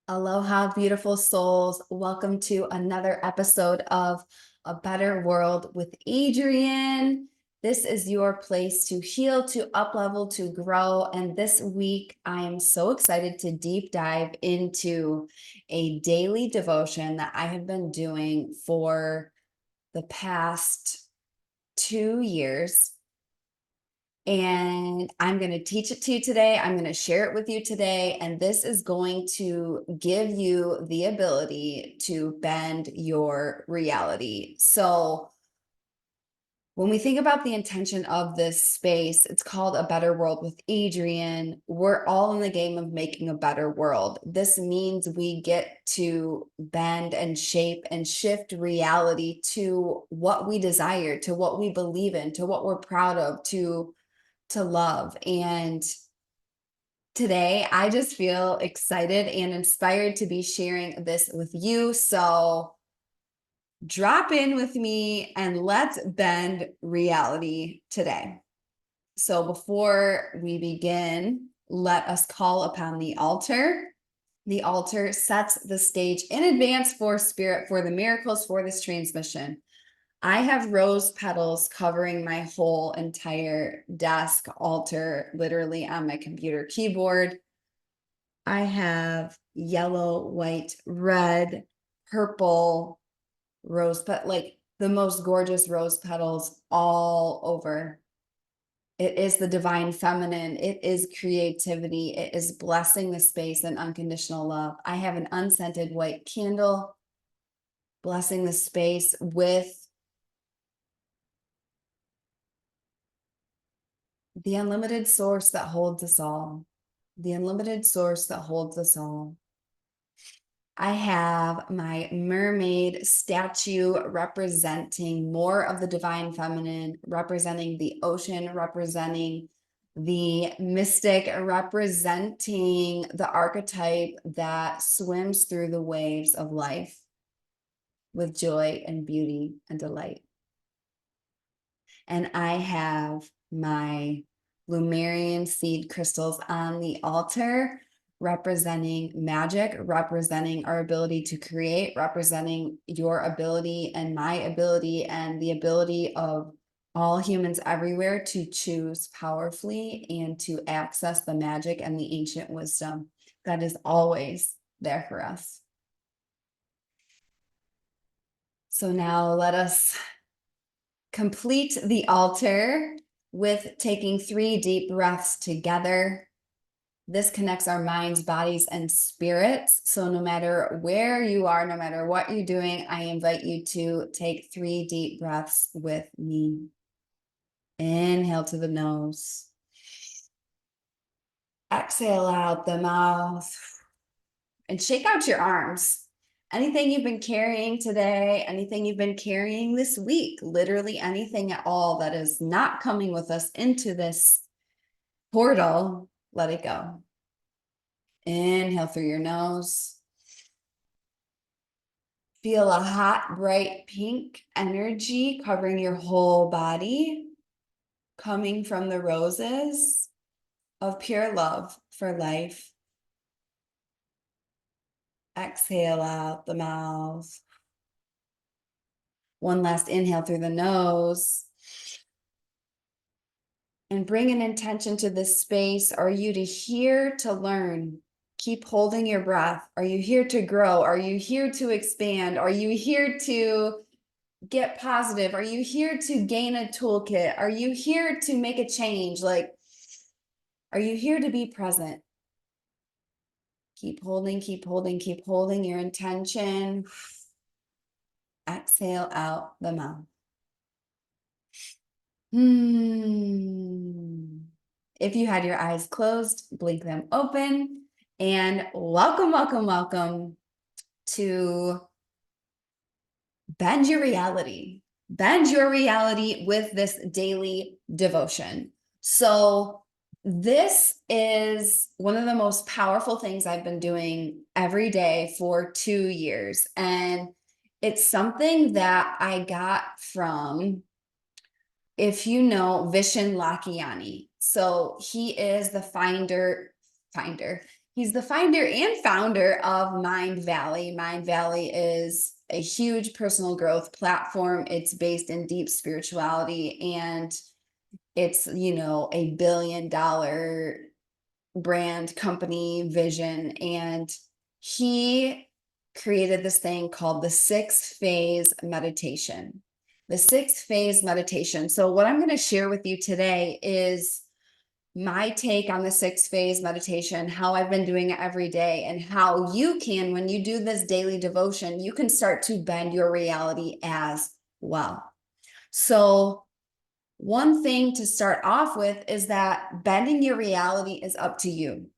Aloha, beautiful souls. Welcome to another episode of A Better World with Adrienne. This is your place to heal, to up-level, to grow. And this week, I am so excited to deep dive into a daily devotion that I have been doing for the past 2 years. And I'm going to teach it to you today. I'm going to share it with you today. And this is going to give you the ability to bend your reality. So, when we think about the intention of this space, it's called A Better World with Adrienne. We're all in the game of making a better world. This means we get to bend and shape and shift reality to what we desire, to what we believe in, to what we're proud of, to love. And today I just feel excited and inspired to be sharing this with you. So drop in with me and let's bend reality today. So before we begin, let us call upon the altar. The altar sets the stage in advance for spirit, for the miracles, for this transmission. I have rose petals covering my whole entire desk, altar, literally on my computer keyboard. I have yellow, white, red, purple rose, but like the most gorgeous rose petals all over. It is the divine feminine. It is creativity. It is blessing the space and unconditional love. I have an unscented white candle blessing the space with the unlimited source that holds us all. The unlimited source that holds us all. I have my mermaid statue representing more of the divine feminine, representing the ocean, representing the mystic, representing the archetype that swims through the waves of life with joy and beauty and delight. And I have my Lumerian seed crystals on the altar, representing magic, representing our ability to create, representing your ability and my ability and the ability of all humans everywhere to choose powerfully and to access the magic and the ancient wisdom that is always there for us. So now let us complete the altar with taking 3 deep breaths together. This connects our minds, bodies, and spirits. So no matter where you are, no matter what you're doing, I invite you to take 3 deep breaths with me. Inhale to the nose. Exhale out the mouth. And shake out your arms. Anything you've been carrying today, anything you've been carrying this week, literally anything at all that is not coming with us into this portal, let it go. Inhale through your nose. Feel a hot, bright pink energy covering your whole body, coming from the roses of pure love for life. Exhale out the mouth. One last inhale through the nose. And bring an intention to this space. Are you to here to learn? Keep holding your breath. Are you here to grow? Are you here to expand? Are you here to get positive? Are you here to gain a toolkit? Are you here to make a change? Like, are you here to be present? Keep holding, keep holding, keep holding your intention. Exhale out the mouth. If you had your eyes closed, blink them open. And welcome, welcome, welcome to Bend Your Reality. Bend your reality with this daily devotion. So this is one of the most powerful things I've been doing every day for 2 years. And it's something that I got from, if you know, Vishen Lakhiani. So he is the founder. He's the finder and founder of Mind Valley. Mind Valley is a huge personal growth platform. It's based in deep spirituality, and it's, a $1 billion brand company vision. And he created this thing called the 6 phase meditation. The 6 phase meditation. So, what I'm going to share with you today is my take on the 6 phase meditation, how I've been doing it every day, and how you can, when you do this daily devotion, you can start to bend your reality as well. So, one thing to start off with is that bending your reality is up to you.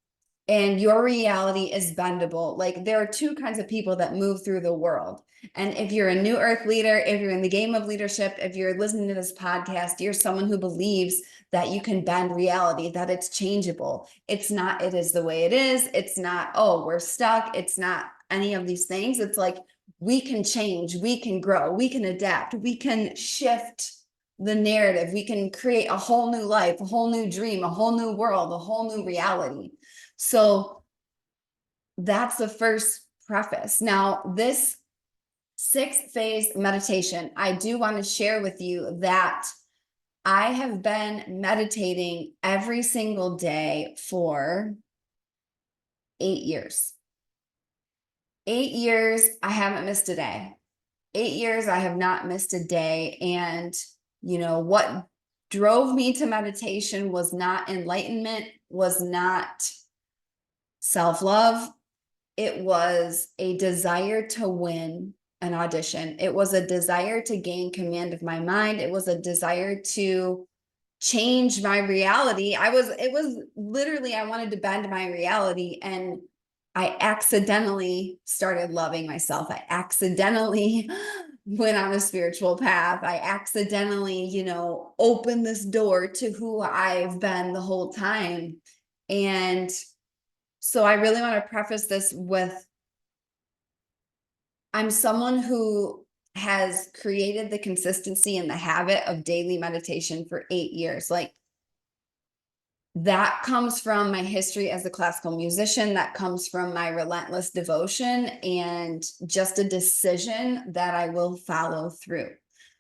And your reality is bendable. Like, there are two kinds of people that move through the world. And if you're a new earth leader, if you're in the game of leadership, if you're listening to this podcast, you're someone who believes that you can bend reality, that it's changeable. It's not, it is the way it is. It's not, oh, we're stuck. It's not any of these things. It's like, we can change, we can grow, we can adapt, we can shift the narrative, we can create a whole new life, a whole new dream, a whole new world, a whole new reality. So that's the first preface. Now, this 6 phase meditation, I do want to share with you that I have been meditating every single day for 8 years. 8 years, I haven't missed a day. 8 years, I have not missed a day. And, what drove me to meditation was not enlightenment, was not self-love. It was a desire to win an audition. It was a desire to gain command of my mind. It was a desire to change my reality. It was literally, I wanted to bend my reality, and I accidentally started loving myself. I accidentally went on a spiritual path. I accidentally, opened this door to who I've been the whole time. And so I really want to preface this with, I'm someone who has created the consistency and the habit of daily meditation for 8 years. Like, that comes from my history as a classical musician. That comes from my relentless devotion and just a decision that I will follow through.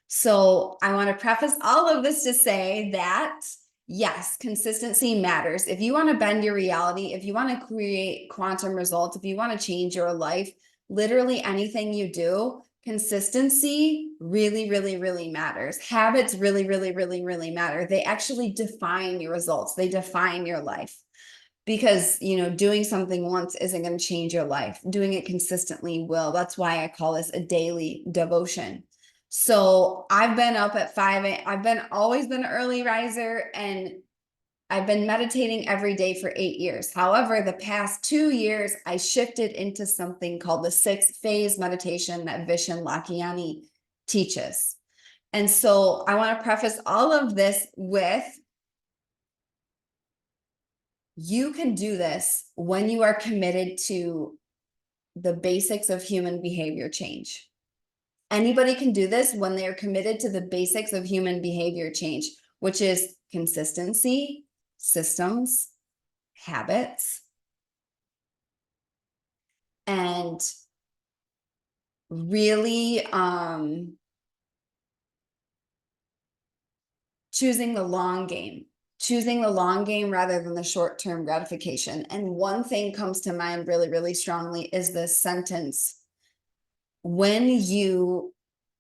So I want to preface all of this to say that, yes, consistency matters. If you want to bend your reality, if you want to create quantum results, if you want to change your life, literally anything you do, consistency really, really, really matters. Habits really, really, really, really matter. They actually define your results. They define your life, because, doing something once isn't going to change your life. Doing it consistently will. That's why I call this a daily devotion. So I've been up at 5 I've always been an early riser, and I've been meditating every day for 8 years. However, the past 2 years, I shifted into something called the 6 phase meditation that Vishen Lakhiani teaches. And so I want to preface all of this with, you can do this when you are committed to the basics of human behavior change. Anybody can do this when they're committed to the basics of human behavior change, which is consistency, systems, habits, and really choosing the long game rather than the short-term gratification. And one thing comes to mind really, really strongly is this sentence: when you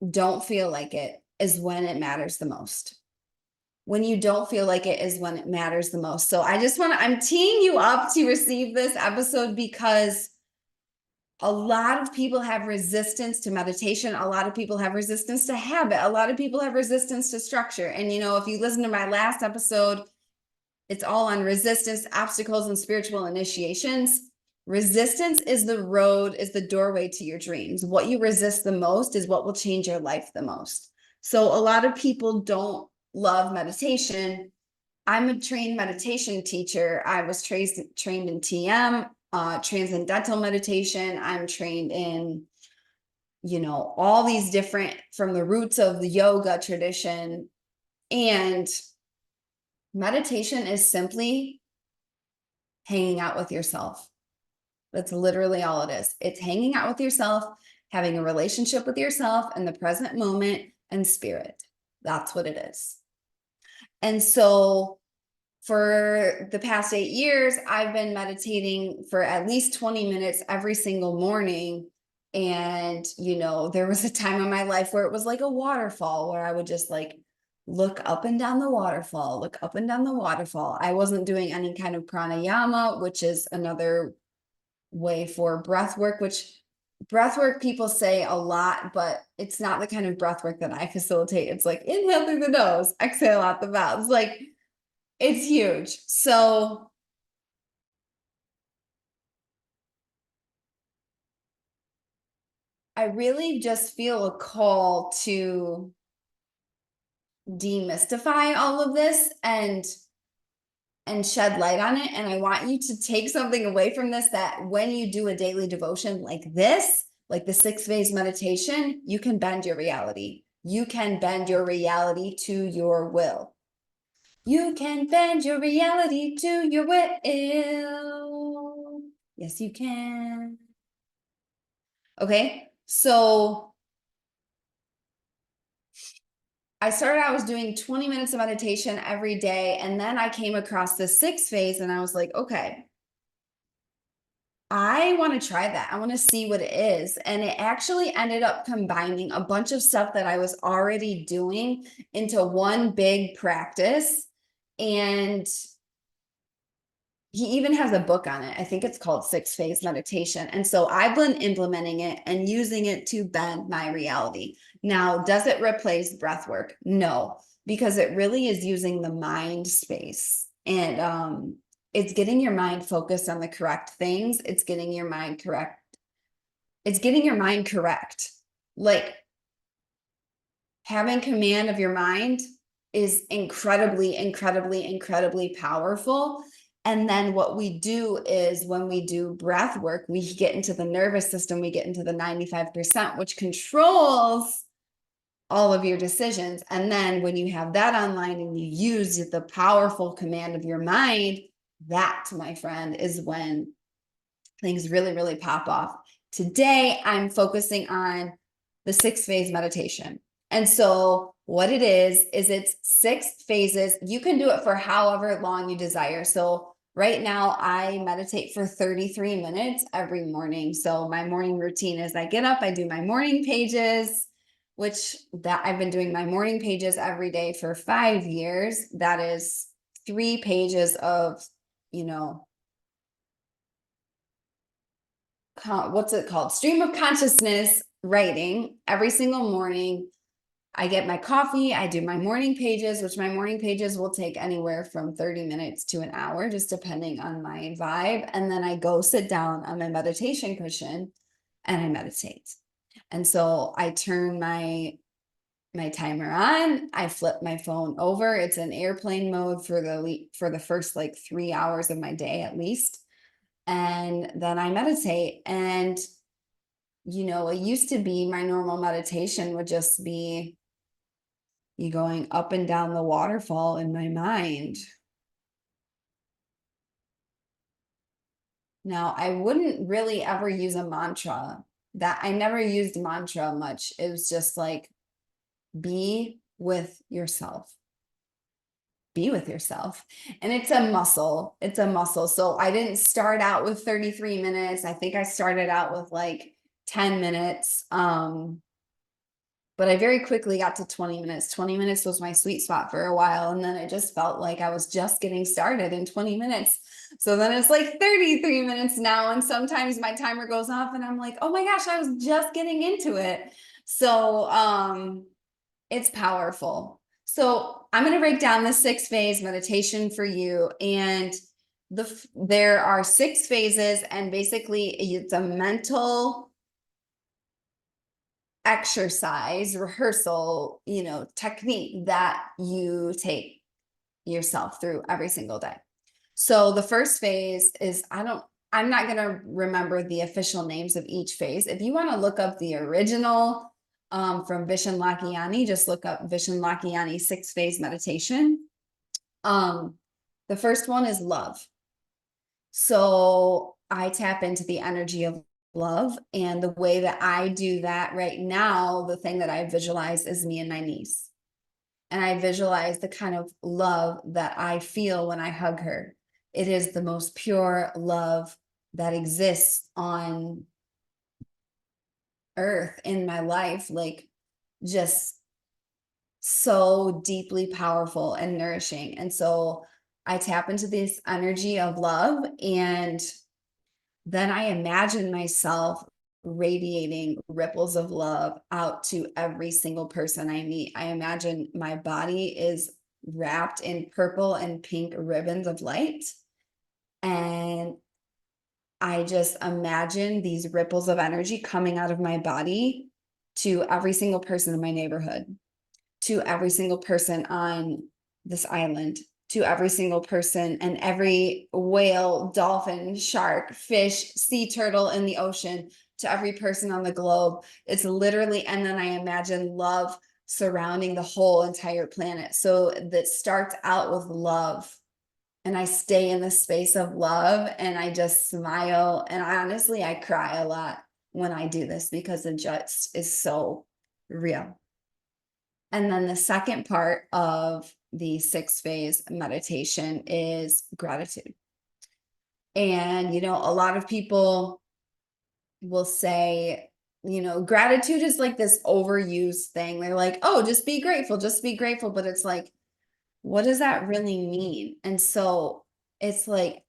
don't feel like it is when it matters the most. When you don't feel like it is when it matters the most. So I'm teeing you up to receive this episode, because a lot of people have resistance to meditation. A lot of people have resistance to habit. A lot of people have resistance to structure. And, if you listen to my last episode, it's all on resistance, obstacles, and spiritual initiations. Resistance is the doorway to your dreams. What you resist the most is what will change your life the most. So a lot of people don't love meditation. I'm a trained meditation teacher. I was trained in TM, transcendental meditation. I'm trained in, all these different, from the roots of the yoga tradition. And meditation is simply hanging out with yourself. That's literally all it is. It's hanging out with yourself, having a relationship with yourself in the present moment and spirit. That's what it is. And so for the past 8 years, I've been meditating for at least 20 minutes every single morning. And, there was a time in my life where it was like a waterfall where I would just like look up and down the waterfall, look up and down the waterfall. I wasn't doing any kind of pranayama, which is another way for breath work, which breath work people say a lot, but it's not the kind of breath work that I facilitate. It's like inhale through the nose, exhale out the mouth. It's like, it's huge. So I really just feel a call to demystify all of this and shed light on it. And I want you to take something away from this, that when you do a daily devotion like this, like the 6 phase meditation, you can bend your reality. You can bend your reality to your will. You can bend your reality to your will. Yes, you can. Okay, so I was doing 20 minutes of meditation every day. And then I came across the 6 phase and I was like, okay, I want to try that. I want to see what it is. And it actually ended up combining a bunch of stuff that I was already doing into one big practice. And he even has a book on it. I think it's called 6 phase meditation. And so I've been implementing it and using it to bend my reality. Now, does it replace breath work? No, because it really is using the mind space. And it's getting your mind focused on the correct things. It's getting your mind correct. It's getting your mind correct. Like having command of your mind is incredibly, incredibly, incredibly powerful. And then what we do is when we do breath work, we get into the nervous system, we get into the 95%, which controls all of your decisions. And then when you have that online and you use the powerful command of your mind, that, my friend, is when things really, really pop off. Today, I'm focusing on the 6 phase meditation. And so what it is it's 6 phases. You can do it for however long you desire. So right now I meditate for 33 minutes every morning. So my morning routine is I get up, I do my morning pages, which that I've been doing my morning pages every day for 5 years. That is 3 pages of, you know, what's it called? Stream of consciousness writing every single morning. I get my coffee, I do my morning pages, which my morning pages will take anywhere from 30 minutes to an hour, just depending on my vibe. And then I go sit down on my meditation cushion and I meditate. And so I turn my timer on, I flip my phone over. It's in airplane mode for the first like 3 hours of my day at least. And then I meditate. And it used to be my normal meditation would just be you going up and down the waterfall in my mind. Now, I wouldn't really ever use a mantra. That I never used mantra much. It was just like be with yourself. Be with yourself. And it's a muscle. It's a muscle. So I didn't start out with 33 minutes. I think I started out with like 10 minutes. But I very quickly got to 20 minutes. 20 minutes was my sweet spot for a while. And then it just felt like I was just getting started in 20 minutes. So then it's like 33 minutes now. And sometimes my timer goes off and I'm like, oh my gosh, I was just getting into it. So it's powerful. So I'm going to break down the 6 phase meditation for you. And there are 6 phases, and basically it's a mental exercise rehearsal technique that you take yourself through every single day. So the first phase is I'm not going to remember the official names of each phase. If you want to look up the original from Vishen Lakhiani, just look up Vishen Lakhiani 6 phase meditation. The first one is love. So I tap into the energy of love. And the way that I do that right now, the thing that I visualize is me and my niece. And I visualize the kind of love that I feel when I hug her. It is the most pure love that exists on earth in my life, like just so deeply powerful and nourishing. And so I tap into this energy of love, and then I imagine myself radiating ripples of love out to every single person I meet. I imagine my body is wrapped in purple and pink ribbons of light. And I just imagine these ripples of energy coming out of my body to every single person in my neighborhood, to every single person on this island, to every single person and every whale, dolphin, shark, fish, sea turtle in the ocean, to every person on the globe. It's literally, and then I imagine love surrounding the whole entire planet. So that starts out with love. And I stay in the space of love and I just smile. And honestly, I cry a lot when I do this because it just is so real. And then the second part of the 6 phase meditation is gratitude. And, a lot of people will say, gratitude is like this overused thing. They're like, oh, just be grateful, just be grateful. But it's like, what does that really mean? And so it's like,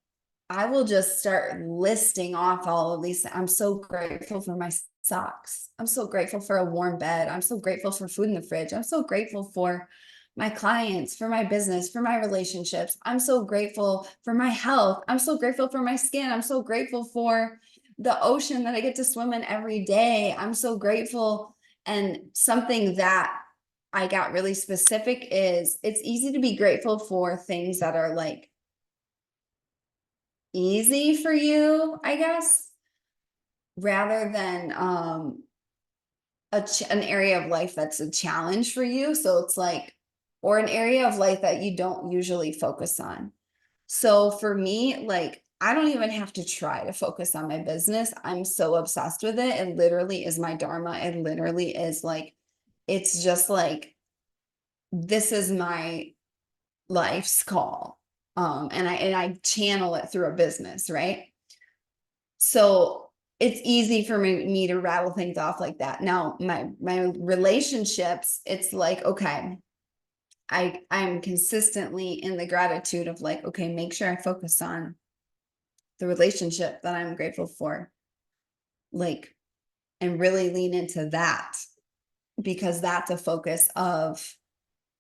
I will just start listing off all of these. I'm so grateful for my socks. I'm so grateful for a warm bed. I'm so grateful for food in the fridge. I'm so grateful for my clients, for my business, for my relationships. I'm so grateful for my health. I'm so grateful for my skin. I'm so grateful for the ocean that I get to swim in every day. I'm so grateful. And something that I got really specific is it's easy to be grateful for things that are like easy for you, I guess, rather than an area of life that's a challenge for you. So it's like, or an area of life that you don't usually focus on. So for me, like, I don't even have to try to focus on my business. I'm so obsessed with it. It literally is my dharma. It literally is like, it's just like, this is my life's call. And I channel it through a business, right? So it's easy for me to rattle things off like that. Now, my relationships, it's like, okay, I'm consistently in the gratitude of like, okay, make sure I focus on the relationship that I'm grateful for, like, and really lean into that because that's a focus of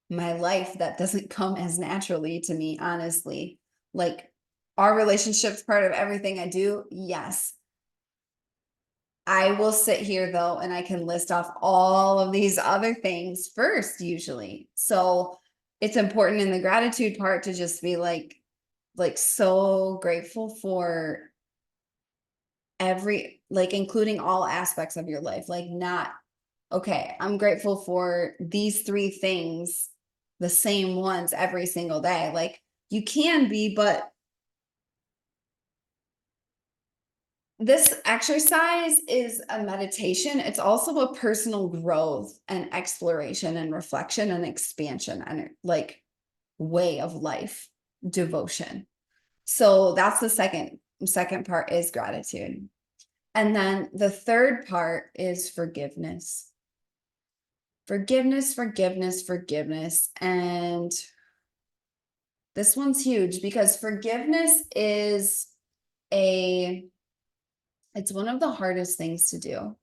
my life that doesn't come as naturally to me, honestly. Like, our relationship's part of everything I do? Yes. I will sit here though, and I can list off all of these other things first, usually. So it's important in the gratitude part to just be like so grateful for like including all aspects of your life. Like, not, okay, I'm grateful for these 3 things, the same ones every single day. Like, you can be, but this exercise is a meditation. It's also a personal growth and exploration and reflection and expansion and like way of life devotion. So that's the second part is gratitude. And then the third part is forgiveness. Forgiveness, forgiveness, forgiveness. And this one's huge because forgiveness is it's one of the hardest things to do.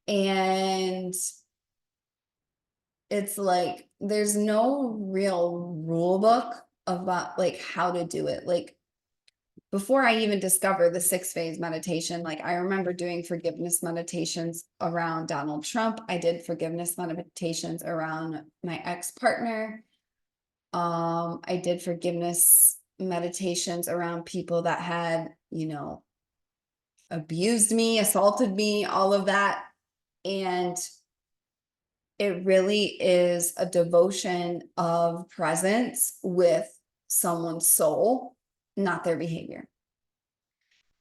And it's like there's no real rule book about like how to do it. Like, before I even discovered the 6 phase meditation, like, I remember doing forgiveness meditations around Donald Trump. I did forgiveness meditations around my ex-partner. I did forgiveness meditations around people that had, abused me, assaulted me, all of that. And it really is a devotion of presence with someone's soul, not their behavior.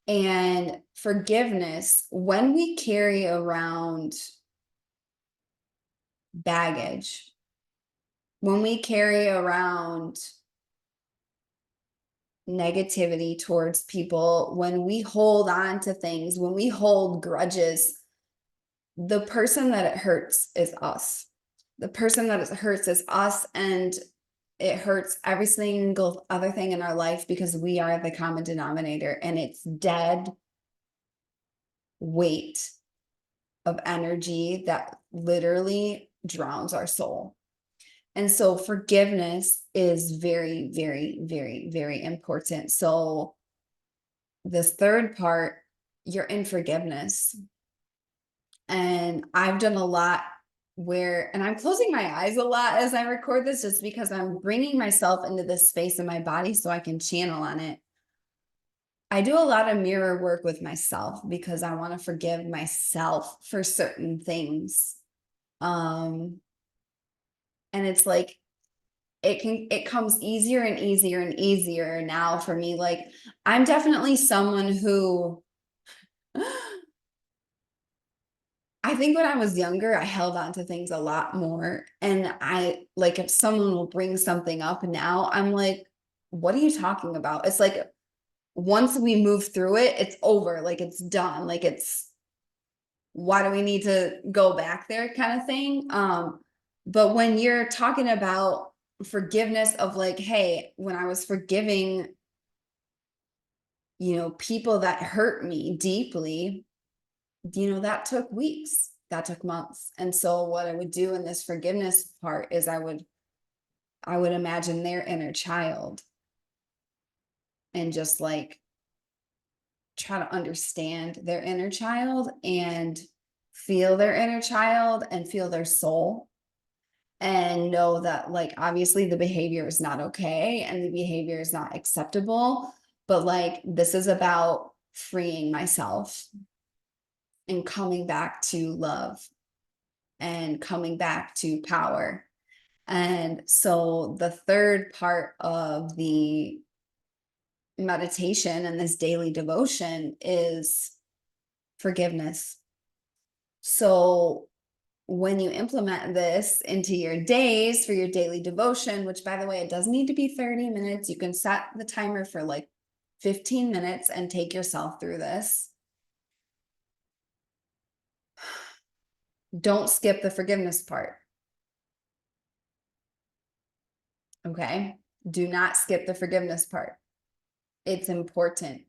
And forgiveness, when we carry around baggage, when we carry around negativity towards people, when we hold on to things, when we hold grudges, the person that it hurts is us. The person that it hurts is us, and it hurts every single other thing in our life because we are the common denominator, and it's dead weight of energy that literally drowns our soul. And so forgiveness is very, very, very, very important. So this third part, you're in forgiveness. And I've done a lot where, and I'm closing my eyes a lot as I record this just because I'm bringing myself into this space in my body so I can channel on it. I do a lot of mirror work with myself because I want to forgive myself for certain things. Um, and it's like it comes easier and easier and easier now for me. Like I'm definitely someone who I think when I was younger, I held on to things a lot more. And I like if someone will bring something up now, I'm like, what are you talking about? It's like once we move through it, it's over. Like it's done. Like it's why do we need to go back there kind of thing? But when you're talking about forgiveness of like, hey, when I was forgiving, people that hurt me deeply, that took weeks, that took months. And so what I would do in this forgiveness part is I would imagine their inner child and just like try to understand their inner child and feel their inner child and feel their soul and know that like obviously the behavior is not okay and the behavior is not acceptable, but like this is about freeing myself and coming back to love and coming back to power. And so the third part of the meditation and this daily devotion is forgiveness. So when you implement this into your days for your daily devotion, which by the way, it doesn't need to be 30 minutes, you can set the timer for like 15 minutes and take yourself through this. Don't skip the forgiveness part. Okay. Do not skip the forgiveness part. It's important.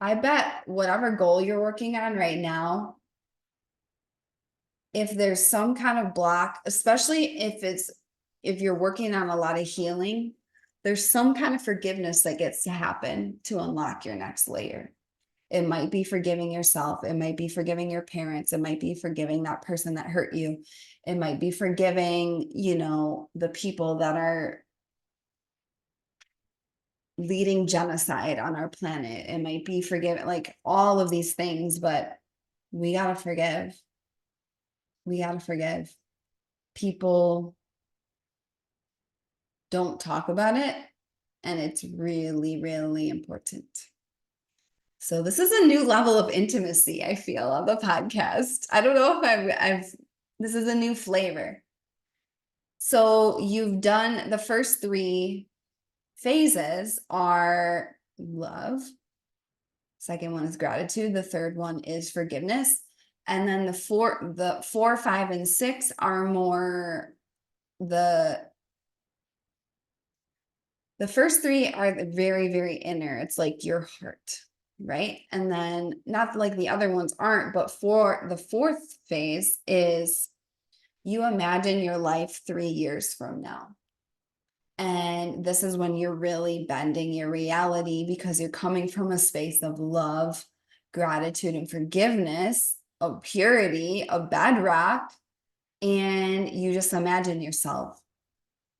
I bet whatever goal you're working on right now, if there's some kind of block, especially if you're working on a lot of healing, there's some kind of forgiveness that gets to happen to unlock your next layer. It might be forgiving yourself. It might be forgiving your parents. It might be forgiving that person that hurt you. It might be forgiving, the people that are leading genocide on our planet. It might be forgiving, like all of these things, but we got to forgive. We got to forgive. People don't talk about it, and it's really, really important. So this is a new level of intimacy, I feel, on the podcast. I don't know if I've this is a new flavor. So you've done the first three phases are love. Second one is gratitude. The third one is forgiveness. And then the four, 5, and 6 are more the first three are the very, very inner. It's like your heart, right? And then not like the other ones aren't, but for the fourth phase is you imagine your life 3 years from now. And this is when you're really bending your reality because you're coming from a space of love, gratitude, and forgiveness, of purity, of bedrock. And you just imagine yourself.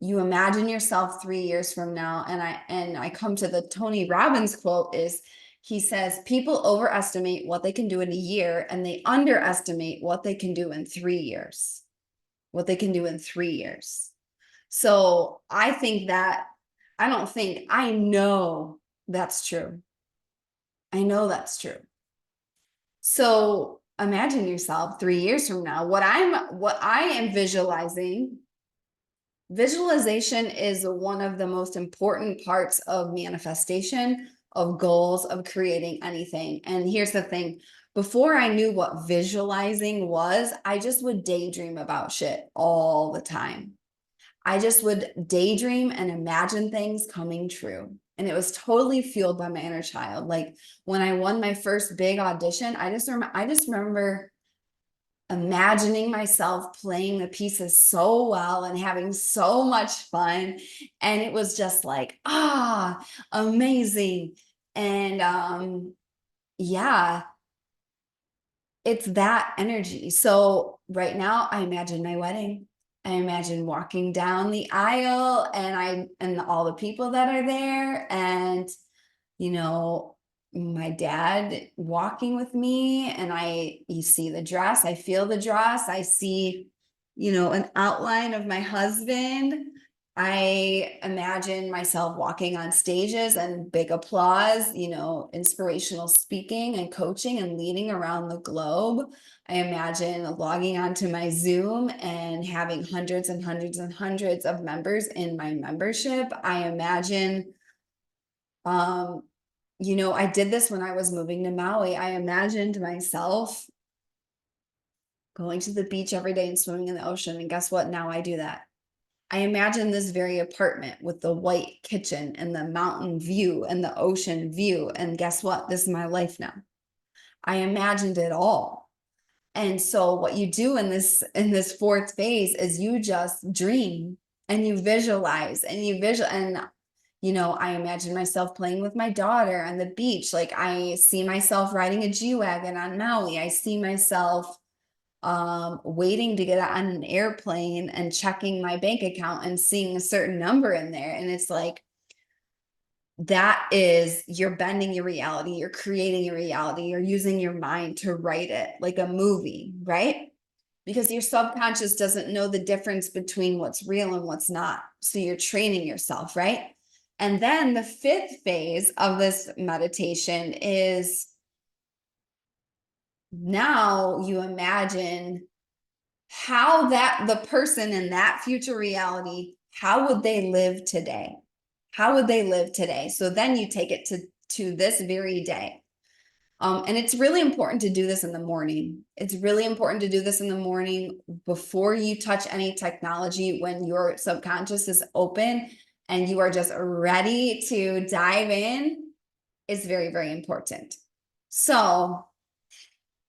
You imagine yourself 3 years from now. And I come to the Tony Robbins quote is he says, people overestimate what they can do in a year and they underestimate what they can do in 3 years. what they can do in 3 years. So I think that, I don't think, I know that's true. I know that's true. So imagine yourself 3 years from now. What I am visualizing. Visualization is one of the most important parts of manifestation, of goals, of creating anything. And here's the thing, before I knew what visualizing was, I just would daydream about shit all the time. I just would daydream and imagine things coming true. And it was totally fueled by my inner child. Like when I won my first big audition, I just remember imagining myself playing the pieces so well and having so much fun. And it was just like, amazing. And yeah, it's that energy. So right now I imagine my wedding. I imagine walking down the aisle and all the people that are there, and you know, my dad walking with me, and you see the dress, I feel the dress, I see, an outline of my husband. I imagine myself walking on stages and big applause, inspirational speaking and coaching and leading around the globe. I imagine logging onto my Zoom and having hundreds and hundreds and hundreds of members in my membership. I imagine, I did this when I was moving to Maui. I imagined myself going to the beach every day and swimming in the ocean. And guess what? Now I do that. I imagine this very apartment with the white kitchen and the mountain view and the ocean view. And guess what? This is my life now. I imagined it all. And so what you do in this fourth phase is you just dream and you visualize and I imagine myself playing with my daughter on the beach. Like I see myself riding a G-Wagon on Maui. I see myself waiting to get on an airplane and checking my bank account and seeing a certain number in there. And it's like, that is, you're bending your reality, you're creating your reality, you're using your mind to write it like a movie, right? Because your subconscious doesn't know the difference between what's real and what's not. So you're training yourself, right? And then the fifth phase of this meditation is, now you imagine how the person in that future reality, how would they live today? How would they live today? So then you take it to this very day. And it's really important to do this in the morning. It's really important to do this in the morning before you touch any technology, when your subconscious is open and you are just ready to dive in. It's very, very important. So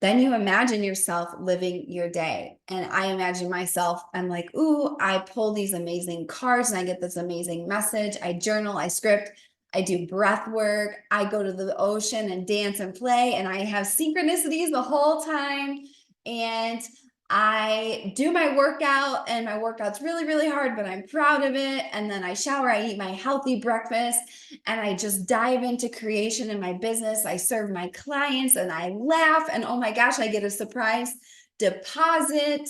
then you imagine yourself living your day. And I imagine myself, I'm like, ooh, I pull these amazing cards and I get this amazing message. I journal, I script, I do breath work. I go to the ocean and dance and play, and I have synchronicities the whole time. And I do my workout, and my workout's really, really hard, but I'm proud of it. And then I shower, I eat my healthy breakfast, and I just dive into creation in my business. I serve my clients and I laugh, and oh my gosh, I get a surprise deposit.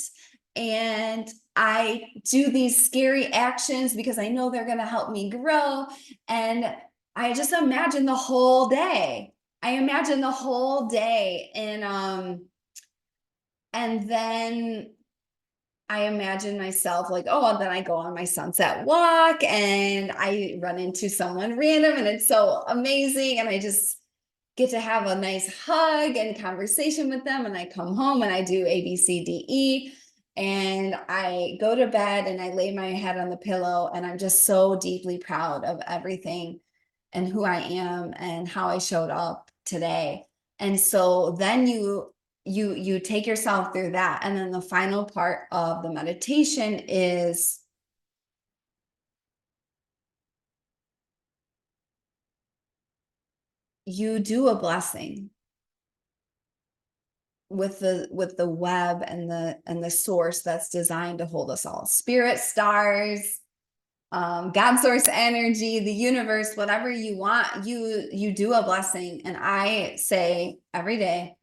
And I do these scary actions because I know they're going to help me grow. And I just imagine the whole day. I imagine the whole day. And then I imagine myself like, oh, and then I go on my sunset walk and I run into someone random and it's so amazing. And I just get to have a nice hug and conversation with them. And I come home and I do A, B, C, D, E. And I go to bed and I lay my head on the pillow, and I'm just so deeply proud of everything and who I am and how I showed up today. And so then you take yourself through that. And then the final part of the meditation is you do a blessing with the web and the source that's designed to hold us all, spirit, stars, God, source energy, the universe, whatever you want, you do a blessing. And I say every day,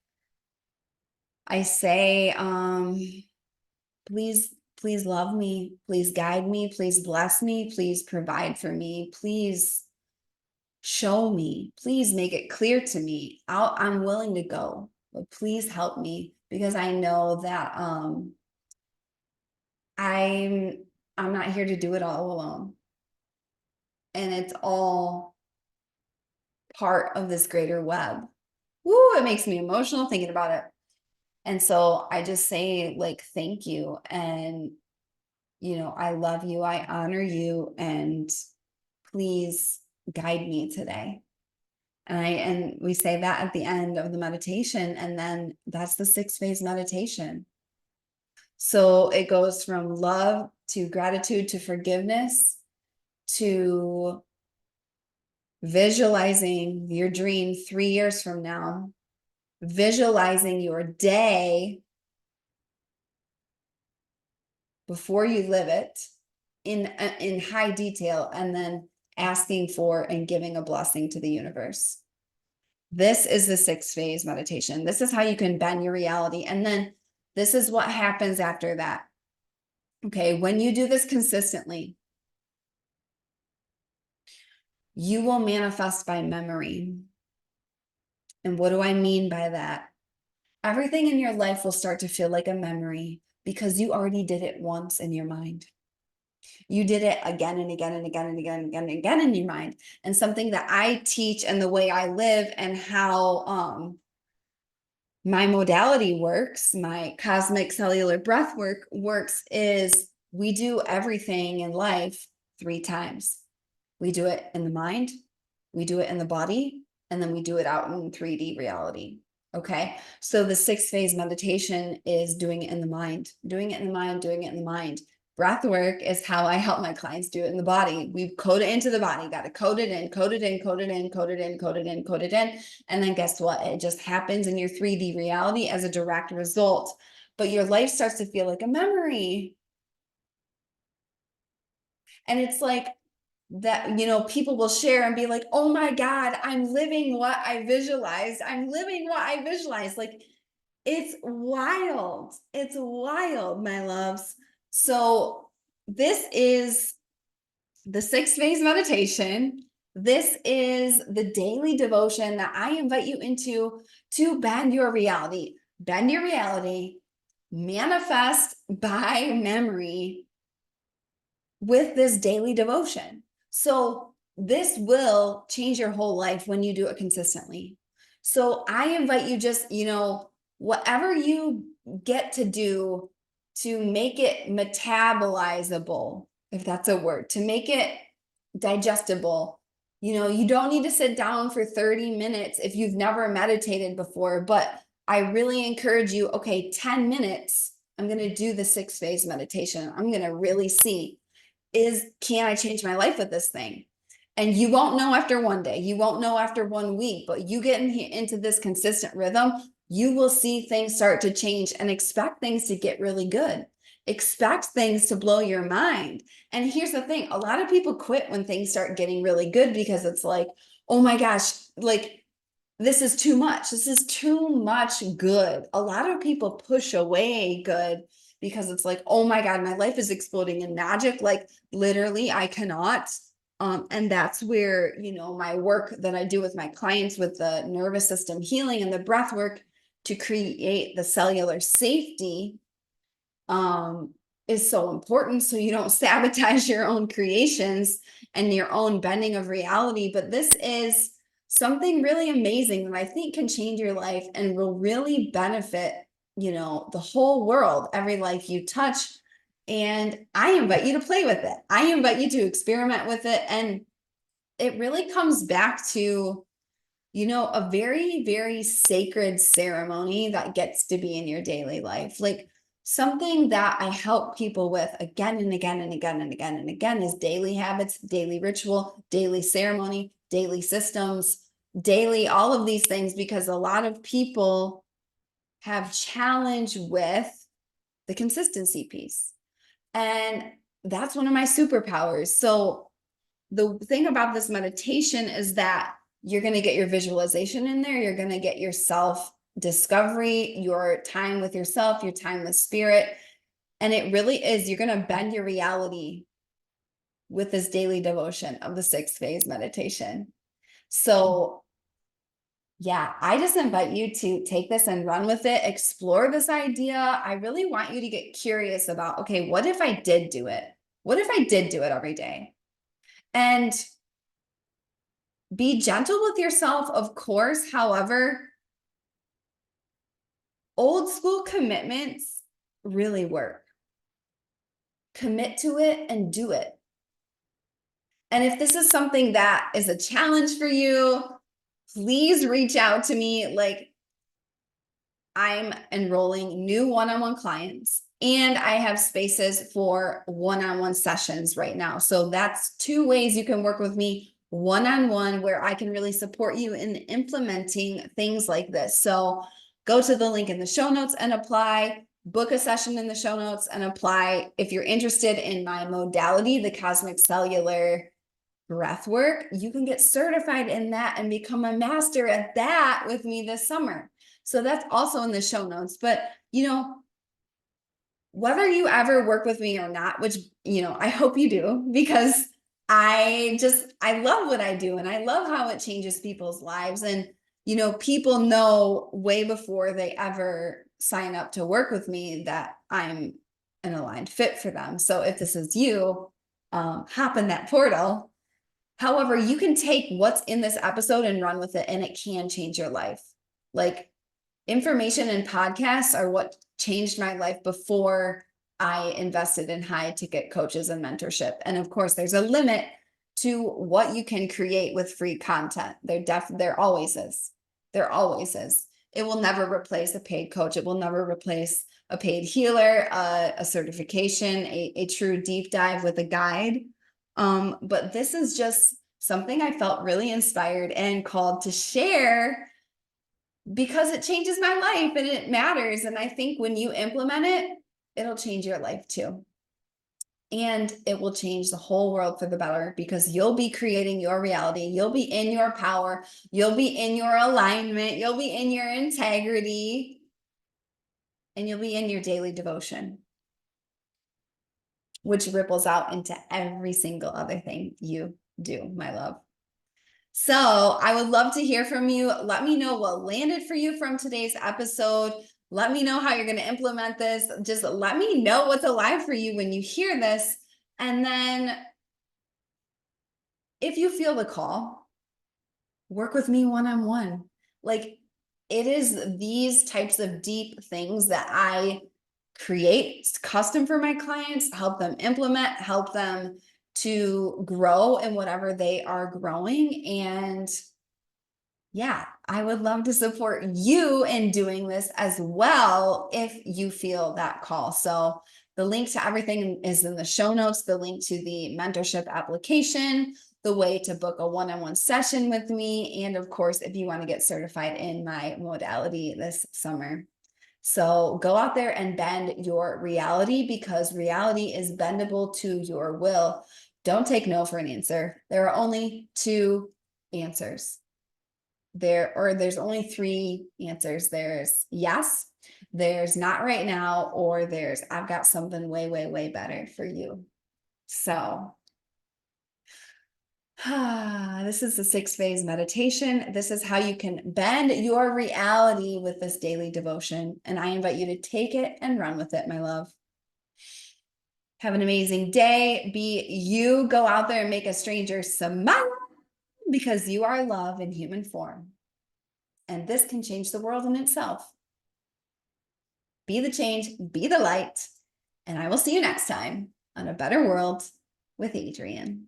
I say, please Please love me. Please guide me. Please bless me. Please provide for me. Please show me. Please make it clear to me. I'm willing to go, but please help me because I know that I'm I'm not here to do it all alone. And it's all part of this greater web. Woo, it makes me emotional thinking about it. And so I just say like thank you, and I love you, I honor you, and please guide me today. And we say that at the end of the meditation, and then that's the 6 phase meditation. So it goes from love to gratitude to forgiveness to visualizing your dream 3 years from now, visualizing your day before you live it in high detail, and then asking for and giving a blessing to the universe. This is the 6 phase meditation. This is how you can bend your reality. And then this is what happens after that. Okay, when you do this consistently, you will manifest by memory. And what do I mean by that? Everything in your life will start to feel like a memory because you already did it once in your mind. You did it again and again and again and again and again and again in your mind. And something that I teach and the way I live and how my modality works, my cosmic cellular breath work works, is we do everything in life 3 times. We do it in the mind, we do it in the body, and then we do it out in 3D reality. Okay. So the 6 phase meditation is doing it in the mind, doing it in the mind, doing it in the mind. Breath work is how I help my clients do it in the body. We code it into the body, got to code it in, code it in, code it in, code it in, code it in, code it in. And then guess what? It just happens in your 3D reality as a direct result. But your life starts to feel like a memory. And it's like, that people will share and be like, oh my god, I'm living what I visualized, I'm living what I visualized. Like, it's wild, it's wild, my loves. So this is the 6 phase meditation. This is the daily devotion that I invite you into to bend your reality, manifest by memory with this daily devotion. So this will change your whole life when you do it consistently. So I invite you, just, whatever you get to do to make it metabolizable, if that's a word, to make it digestible. You don't need to sit down for 30 minutes if you've never meditated before, but I really encourage you, okay, 10 minutes, I'm going to do the 6 phase meditation. I'm going to really see, can I change my life with this thing? And you won't know after one day, you won't know after 1 week, but you get into this consistent rhythm, you will see things start to change, and expect things to get really good. Expect things to blow your mind. And here's the thing, a lot of people quit when things start getting really good because it's like, oh my gosh, like, this is too much. This is too much good. A lot of people push away good because it's like, oh my God, my life is exploding in magic. Like, literally, I cannot. And that's where, my work that I do with my clients with the nervous system healing and the breath work to create the cellular safety is so important, so you don't sabotage your own creations and your own bending of reality. But this is something really amazing that I think can change your life and will really benefit, the whole world, every life you touch. And I invite you to play with it. I invite you to experiment with it. And it really comes back to, a very, very sacred ceremony that gets to be in your daily life. Like, something that I help people with again and again and again and again and again is daily habits, daily ritual, daily ceremony, daily systems, daily, all of these things, because a lot of people have challenge with the consistency piece. And that's one of my superpowers. So the thing about this meditation is that you're going to get your visualization in there. You're going to get your self discovery, your time with yourself, your time with spirit. And it really is, you're going to bend your reality with this daily devotion of the 6 phase meditation. So yeah, I just invite you to take this and run with it, explore this idea. I really want you to get curious about, okay, what if I did do it? What if I did do it every day? And be gentle with yourself, of course. However, old school commitments really work. Commit to it and do it. And if this is something that is a challenge for you, please reach out to me. Like, I'm enrolling new one-on-one clients and I have spaces for one-on-one sessions right now. So that's 2 ways you can work with me one-on-one, where I can really support you in implementing things like this. So go to the link in the show notes and apply, book a session in the show notes and apply. If you're interested in my modality, the cosmic cellular breath work, you can get certified in that and become a master at that with me this summer. So that's also in the show notes. But, whether you ever work with me or not, which, I hope you do, because I love what I do and I love how it changes people's lives. And, people know way before they ever sign up to work with me that I'm an aligned fit for them. So if this is you, hop in that portal. However, you can take what's in this episode and run with it, and it can change your life. Like, information and podcasts are what changed my life before I invested in high ticket coaches and mentorship. And of course, there's a limit to what you can create with free content. There always is. There always is. It will never replace a paid coach. It will never replace a paid healer, a certification, a true deep dive with a guide. But this is just something I felt really inspired and called to share, because it changes my life and it matters. And I think when you implement it, it'll change your life too. And it will change the whole world for the better, because you'll be creating your reality. You'll be in your power. You'll be in your alignment. You'll be in your integrity. And you'll be in your daily devotion, which ripples out into every single other thing you do, my love. So I would love to hear from you. Let me know what landed for you from today's episode. Let me know how you're going to implement this. Just let me know what's alive for you when you hear this. And then if you feel the call, work with me one-on-one. Like, it is these types of deep things that I create custom for my clients, help them implement, help them to grow in whatever they are growing. And yeah, I would love to support you in doing this as well if you feel that call. So the link to everything is in the show notes, the link to the mentorship application, the way to book a one-on-one session with me, and of course, if you want to get certified in my modality this summer. So go out there and bend your reality, because reality is bendable to your will. Don't take no for an answer. There are only 2 answers. There's only 3 answers. There's yes, there's not right now, or there's I've got something way, way, way better for you. So this is the 6 phase meditation. This is how you can bend your reality with this daily devotion. And I invite you to take it and run with it, my love. Have an amazing day. Be you. Go out there and make a stranger smile, because you are love in human form. And this can change the world in itself. Be the change, be the light. And I will see you next time on A Better World with Adrienne.